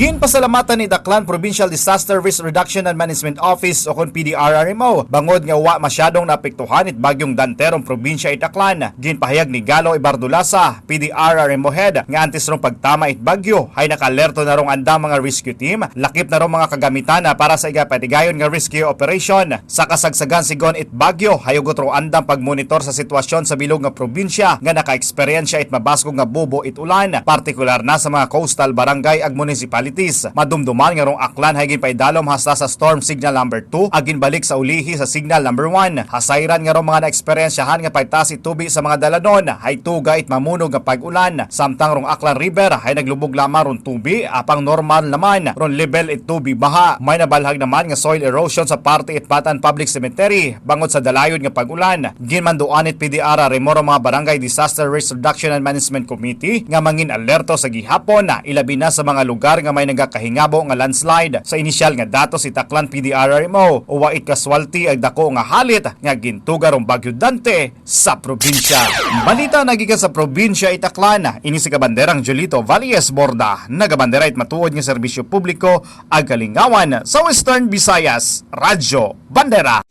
Ginpasalamatan ni Daklan Provincial Disaster Risk Reduction and Management Office o kon PDRRMO bangod nga wa masyadong naapektuhan it bagyong Danterong probinsya it Daklan. Ginpahayag ni Galo Ibardulasa, PDRRMO head nga antes rong pagtama it bagyo ay nakalerto na rong andang mga rescue team, lakip na rong mga kagamitan para sa igapatigayon nga rescue operation. Sa kasagsagan sigon it bagyo hayugot ro andang pagmonitor sa sitwasyon sa bilog nga probinsya nga naka-eksperyensya it mabaskog nga bubo it ulan, partikular na sa mga coastal barangay ag municipality. Madumduman nga rong aklan hay ginpaidalom hasta sa storm signal number 2 agin balik sa ulihi sa signal number 1. Hasayran nga rong mga naeksperyensyahan nga pagtasi tubi sa mga dalanon hay tuga it mamunog nga pag-ulan. Samtang rong Aklan River hay naglubog lamang rong tubi apang normal naman rong level it tubi baha. May nabalhag naman nga soil erosion sa parte it Batan Public Cemetery bangod sa dalayon nga pag-ulan. Ginmanduan it PDRRMO rong mga barangay Disaster Risk Reduction and Management Committee nga mangin alerto sa gihapon ilabi na sa mga lugar nga may nagakahingabo nga landslide. Sa inisyal nga datos si Daklan PDRRMO o wait kaswalti ag dako nga halit nga gintuga rong Bagyo Dante sa probinsya. Balita nagikan sa probinsya Itaklan, ini si kabanderang Jolito Valles Borda, nagabandera it matuod nga serbisyo publiko ag kalingawan sa Western Visayas, Radyo Bandera.